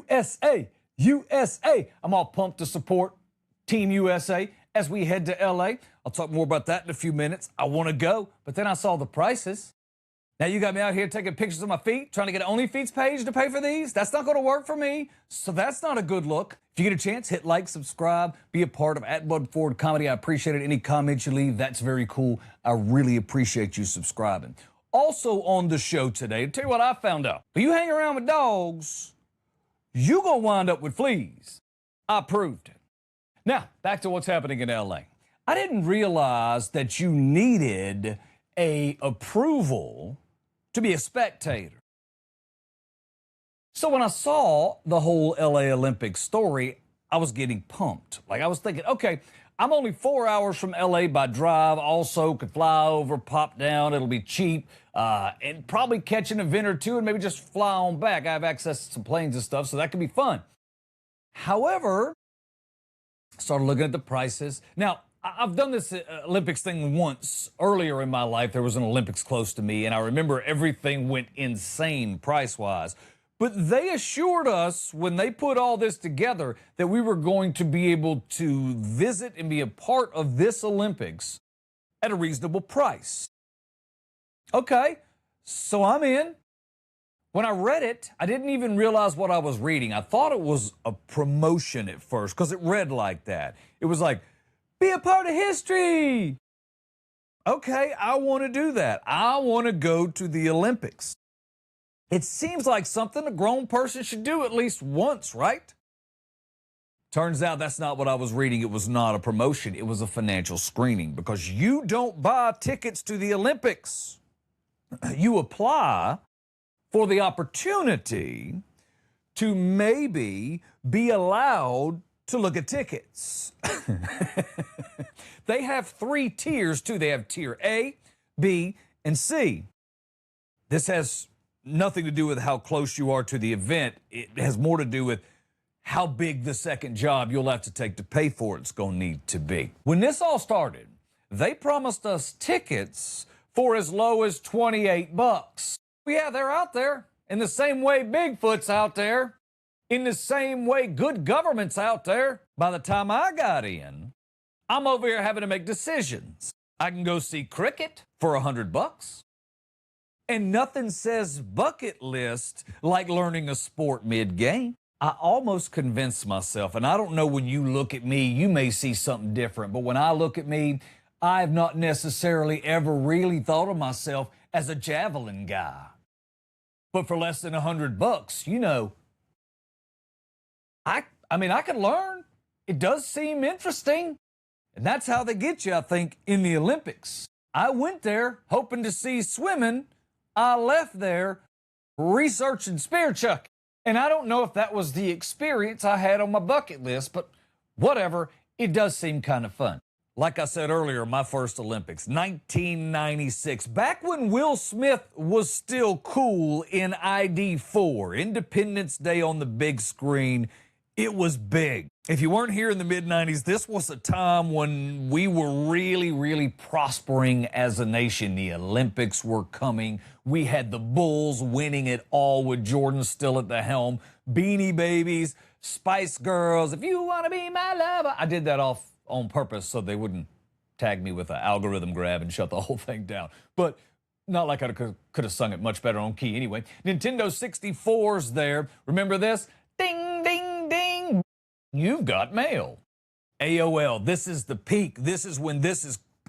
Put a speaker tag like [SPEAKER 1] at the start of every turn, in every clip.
[SPEAKER 1] USA, USA. I'm all pumped to support Team USA as we head to LA. I'll talk more about that in a few minutes. I want to go, but then I saw the prices. Now you got me out here taking pictures of my feet, trying to get an OnlyFeeds page to pay for these. That's not going to work for me, so that's not a good look. If you get a chance, hit like, subscribe, be a part of @BudFord Comedy. I appreciate it. Any comments you leave, that's very cool. I really appreciate you subscribing. Also on the show today, to tell you what I found out. If you hang around with dogs, you're going to wind up with fleas. I proved it. Now, back to what's happening in LA. I didn't realize that you needed a approval to be a spectator. So when I saw the whole LA Olympics story, I was getting pumped. Like I was thinking, okay, I'm only 4 hours from LA by drive. Also could fly over, pop down. It'll be cheap and probably catch an event or two and maybe just fly on back. I have access to some planes and stuff, so that could be fun. However, I started looking at the prices. Now, I've done this Olympics thing once earlier in my life. There was an Olympics close to me, and I remember everything went insane price-wise. But they assured us when they put all this together that we were going to be able to visit and be a part of this Olympics at a reasonable price. Okay, so I'm in. When I read it, I didn't even realize what I was reading. I thought it was a promotion at first because it read like that. It was like, be a part of history. Okay, I want to do that. I want to go to the Olympics. It seems like something a grown person should do at least once, right? Turns out that's not what I was reading. It was not a promotion. It was a financial screening because you don't buy tickets to the Olympics. You apply for the opportunity to maybe be allowed to look at tickets. They have 3 tiers, too. They have tier A, B, and C. This has nothing to do with how close you are to the event. It has more to do with how big the second job you'll have to take to pay for it's going to need to be. When this all started, they promised us tickets for as low as $28. Yeah, they're out there. In the same way Bigfoot's out there. In the same way good government's out there. By the time I got in, I'm over here having to make decisions. I can go see cricket for $100. And nothing says bucket list like learning a sport mid-game. I almost convinced myself, and I don't know when you look at me, you may see something different, but when I look at me, I have not necessarily ever really thought of myself as a javelin guy. But for less than $100, you know, I can learn. It does seem interesting. And that's how they get you, I think, in the Olympics. I went there hoping to see swimming. I left there researching spear chucking. And I don't know if that was the experience I had on my bucket list, but whatever, it does seem kind of fun. Like I said earlier, my first Olympics, 1996. Back when Will Smith was still cool in ID4, Independence Day on the big screen, it was big. If you weren't here in the mid-90s, this was a time when we were really, really prospering as a nation. The Olympics were coming. We had the Bulls winning it all with Jordan still at the helm. Beanie Babies, Spice Girls, if you want to be my lover. I did that off on purpose so they wouldn't tag me with an algorithm grab and shut the whole thing down. But not like I could have sung it much better on key anyway. Nintendo 64's there. Remember this? Ding, ding, ding. You've got mail. AOL, this is the peak. This is when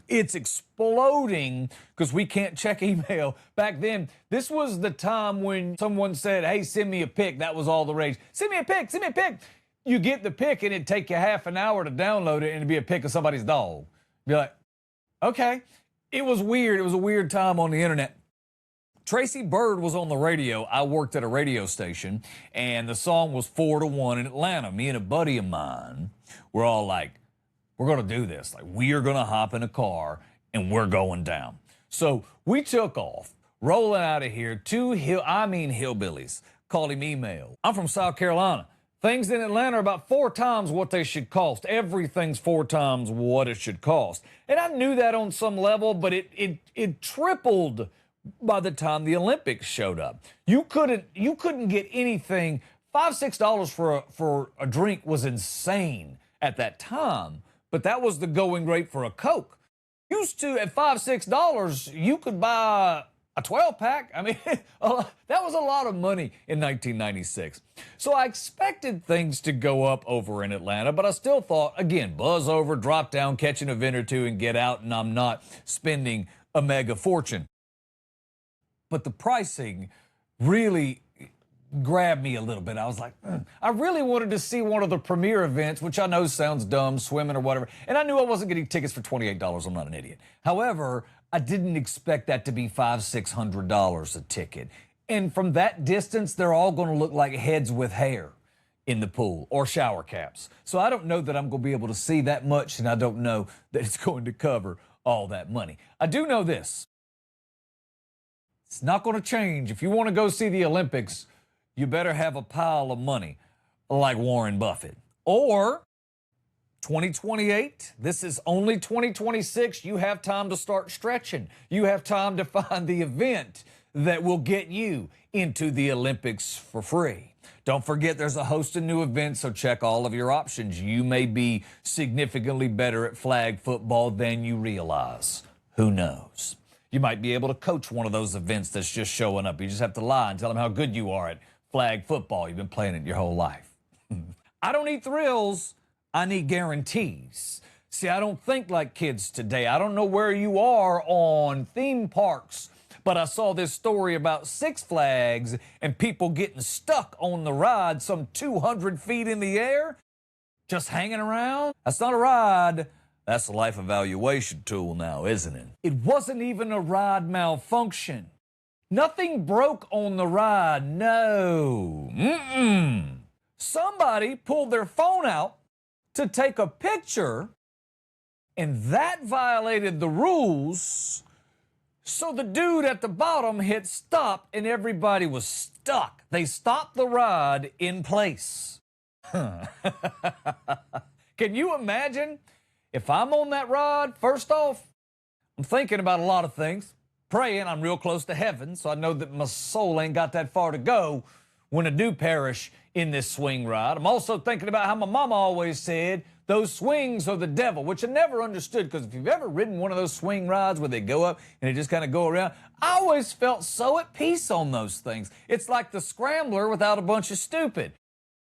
[SPEAKER 1] it's exploding because we can't check email. Back then, this was the time when someone said, hey, send me a pic. That was all the rage. Send me a pic, send me a pic. You get the pic and it'd take you half an hour to download it and it'd be a pic of somebody's dog. Be like, okay. It was weird. It was a weird time on the internet. Tracy Byrd was on the radio. I worked at a radio station, and the song was 4-1 in Atlanta. Me and a buddy of mine were all like, we're going to do this. Like, we are going to hop in a car, and we're going down. So we took off, rolling out of here. 2 hillbillies called him email. I'm from South Carolina. Things in Atlanta are about 4 times what they should cost. Everything's 4 times what it should cost. And I knew that on some level, but it tripled by the time the Olympics showed up. You couldn't get anything $5, $6 for a drink was insane at that time, but that was the going rate for a Coke. Used to, at $5, $6, you could buy a 12-pack. I mean, that was a lot of money in 1996. So I expected things to go up over in Atlanta, but I still thought, again, buzz over, drop down, catch an event or two, and get out, and I'm not spending a mega fortune. But the pricing really grabbed me a little bit. I was like, I really wanted to see one of the premier events, which I know sounds dumb, swimming or whatever. And I knew I wasn't getting tickets for $28. I'm not an idiot. However, I didn't expect that to be $500, $600 a ticket. And from that distance, they're all going to look like heads with hair in the pool or shower caps. So I don't know that I'm going to be able to see that much, and I don't know that it's going to cover all that money. I do know this. It's not going to change. If you want to go see the Olympics, you better have a pile of money like Warren Buffett. Or 2028, this is only 2026. You have time to start stretching. You have time to find the event that will get you into the Olympics for free. Don't forget there's a host of new events, so check all of your options. You may be significantly better at flag football than you realize. Who knows? You might be able to coach one of those events that's just showing up. You just have to lie and tell them how good you are at flag football. You've been playing it your whole life. I don't need thrills. I need guarantees. See, I don't think like kids today. I don't know where you are on theme parks, but I saw this story about Six Flags and people getting stuck on the ride some 200 feet in the air, just hanging around. That's not a ride. That's a life evaluation tool now, isn't it? It wasn't even a ride malfunction. Nothing broke on the ride, no. Somebody pulled their phone out to take a picture, and that violated the rules. So the dude at the bottom hit stop, and everybody was stuck. They stopped the ride in place. Can you imagine if I'm on that ride? First off, I'm thinking about a lot of things. Praying I'm real close to heaven, so I know that my soul ain't got that far to go when I do perish in this swing ride. I'm also thinking about how my mama always said, those swings are the devil, which I never understood, because if you've ever ridden one of those swing rides where they go up and they just kind of go around, I always felt so at peace on those things. It's like the scrambler without a bunch of stupid.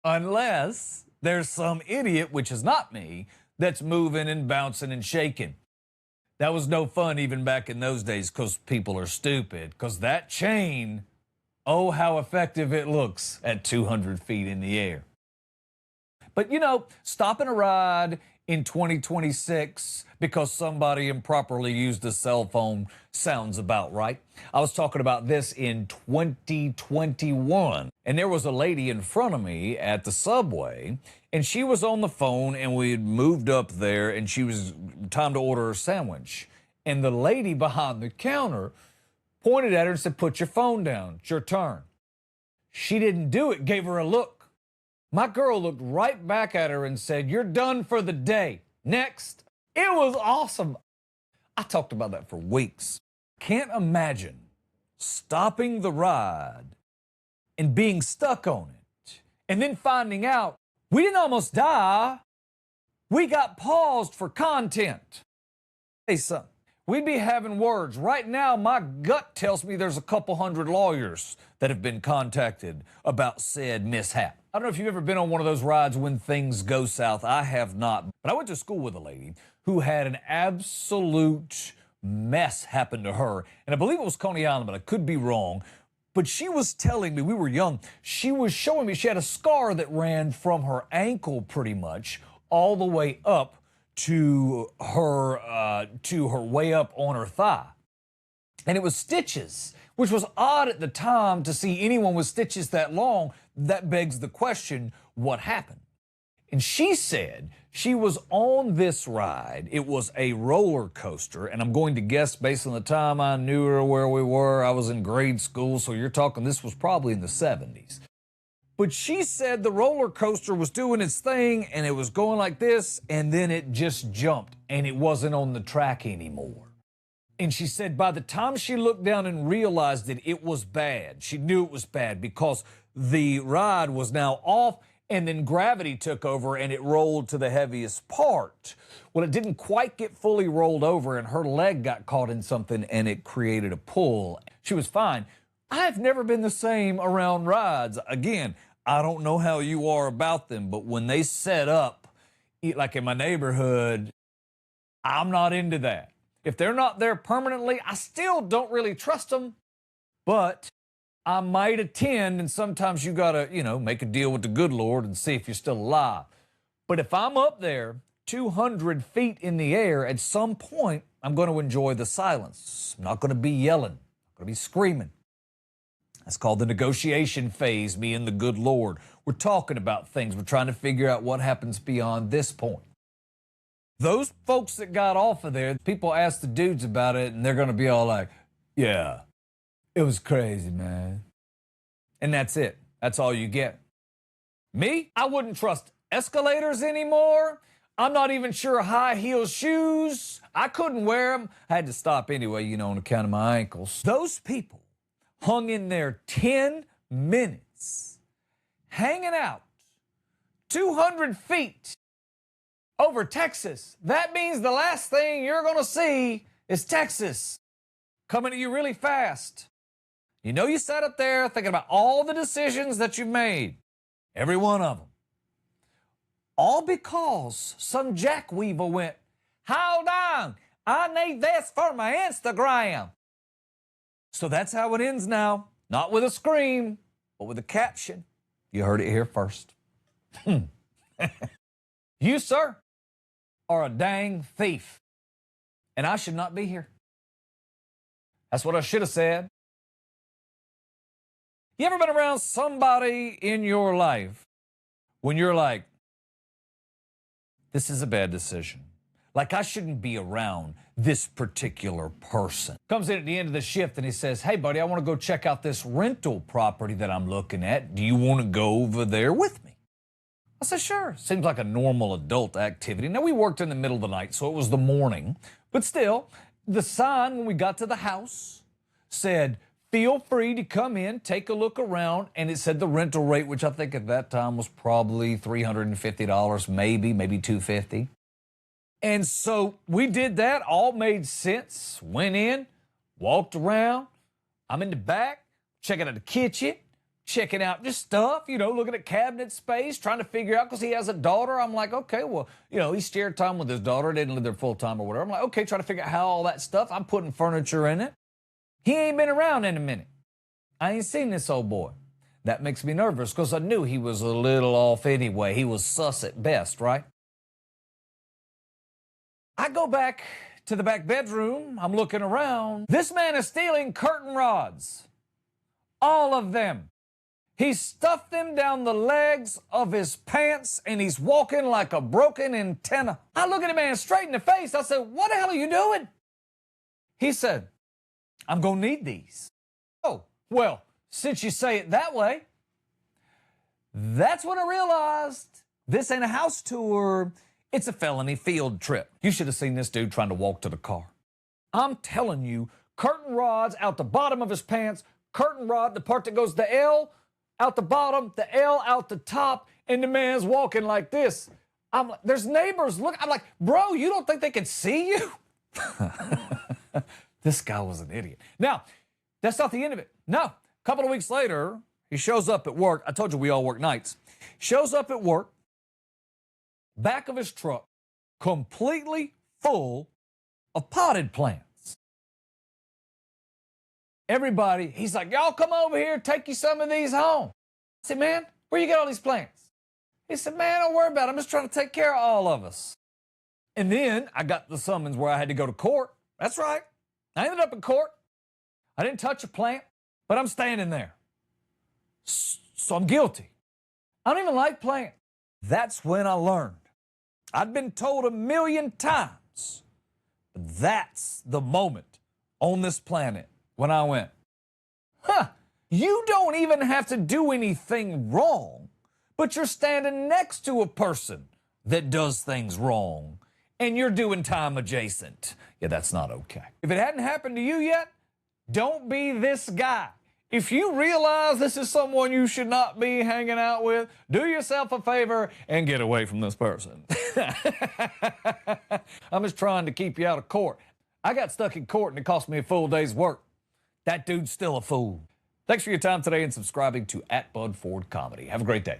[SPEAKER 1] Unless there's some idiot, which is not me, that's moving and bouncing and shaking. That was no fun even back in those days because people are stupid. Because that chain, oh, how effective it looks at 200 feet in the air. But, you know, stopping a ride in 2026 because somebody improperly used a cell phone sounds about right. I was talking about this in 2021, and there was a lady in front of me at the subway, and she was on the phone, and we had moved up there, and she was time to order a sandwich. And the lady behind the counter pointed at her and said, "Put your phone down. It's your turn." She didn't do it, gave her a look. My girl looked right back at her and said, "You're done for the day. Next." It was awesome. I talked about that for weeks. Can't imagine stopping the ride and being stuck on it and then finding out we didn't almost die. We got paused for content. Hey, son, we'd be having words. Right now, my gut tells me there's a couple hundred lawyers that have been contacted about said mishap. I don't know if you've ever been on one of those rides when things go south. I have not. But I went to school with a lady who had an absolute mess happen to her. And I believe it was Coney Island, but I could be wrong. But she was telling me, we were young, she was showing me she had a scar that ran from her ankle pretty much all the way up to her way up on her thigh. And it was stitches, which was odd at the time to see anyone with stitches that long. That begs the question, what happened? And she said she was on this ride. It was a roller coaster, and I'm going to guess based on the time I knew her where we were, I was in grade school, so you're talking this was probably in the 70s. But she said the roller coaster was doing its thing, and it was going like this, and then it just jumped, and it wasn't on the track anymore. And she said by the time she looked down and realized that it was bad, she knew it was bad because the ride was now off, and then gravity took over and it rolled to the heaviest part. Well, it didn't quite get fully rolled over, and her leg got caught in something and it created a pull. She was fine. I've never been the same around rides. Again, I don't know how you are about them, but when they set up, like in my neighborhood, I'm not into that. If they're not there permanently, I still don't really trust them, but I might attend, and sometimes you gotta, make a deal with the good Lord and see if you're still alive. But if I'm up there 200 feet in the air, at some point, I'm going to enjoy the silence. I'm not going to be yelling. I'm going to be screaming. That's called the negotiation phase, me and the good Lord. We're talking about things. We're trying to figure out what happens beyond this point. Those folks that got off of there, people ask the dudes about it, and they're going to be all like, yeah, it was crazy, man. And that's it. That's all you get. Me, I wouldn't trust escalators anymore. I'm not even sure high heel shoes. I couldn't wear them. I had to stop anyway, on account of my ankles. Those people hung in there 10 minutes, hanging out 200 feet over Texas. That means the last thing you're going to see is Texas coming at you really fast. You sat up there thinking about all the decisions that you made, every one of them. All because some jackweaver went, hold on, I need this for my Instagram. So that's how it ends now. Not with a scream, but with a caption. You heard it here first. You, sir, are a dang thief, and I should not be here. That's what I should have said. You ever been around somebody in your life when you're like, this is a bad decision? Like, I shouldn't be around this particular person. Comes in at the end of the shift and he says, hey, buddy, I want to go check out this rental property that I'm looking at. Do you want to go over there with me? I said, sure. Seems like a normal adult activity. Now, we worked in the middle of the night, so it was the morning. But still, the sign when we got to the house said, feel free to come in, take a look around, and it said the rental rate, which I think at that time was probably $350, maybe $250. And so we did that, all made sense, went in, walked around. I'm in the back, checking out the kitchen, checking out just stuff, looking at cabinet space, trying to figure out, because he has a daughter. I'm like, okay, well, he's shared time with his daughter, didn't live there full time or whatever. I'm like, okay, trying to figure out how all that stuff, I'm putting furniture in it. He ain't been around in a minute. I ain't seen this old boy. That makes me nervous because I knew he was a little off anyway. He was sus at best, right? I go back to the back bedroom. I'm looking around. This man is stealing curtain rods. All of them. He stuffed them down the legs of his pants and he's walking like a broken antenna. I look at the man straight in the face. I said, what the hell are you doing? He said, I'm going to need these. Oh, well, since you say it that way, that's when I realized this ain't a house tour. It's a felony field trip. You should have seen this dude trying to walk to the car. I'm telling you, curtain rods out the bottom of his pants, curtain rod, the part that goes the L out the bottom, the L out the top, and the man's walking like this. I'm like, there's neighbors. Look, I'm like, bro, you don't think they can see you? This guy was an idiot. Now, that's not the end of it. No, a couple of weeks later, he shows up at work. I told you we all work nights. Shows up at work, back of his truck, completely full of potted plants. Everybody, he's like, y'all come over here, take you some of these home. I said, man, where you get all these plants? He said, man, don't worry about it. I'm just trying to take care of all of us. And then I got the summons where I had to go to court. That's right. I ended up in court. I didn't touch a plant, but I'm standing there. So I'm guilty. I don't even like plants. That's when I learned. I'd been told 1,000,000 times, but that's the moment on this planet when I went, you don't even have to do anything wrong, but you're standing next to a person that does things wrong, and you're doing time adjacent. Yeah, that's not okay. If it hadn't happened to you yet, don't be this guy. If you realize this is someone you should not be hanging out with, do yourself a favor and get away from this person. I'm just trying to keep you out of court. I got stuck in court and it cost me a full day's work. That dude's still a fool. Thanks for your time today and subscribing to @BudFordComedy. Have a great day.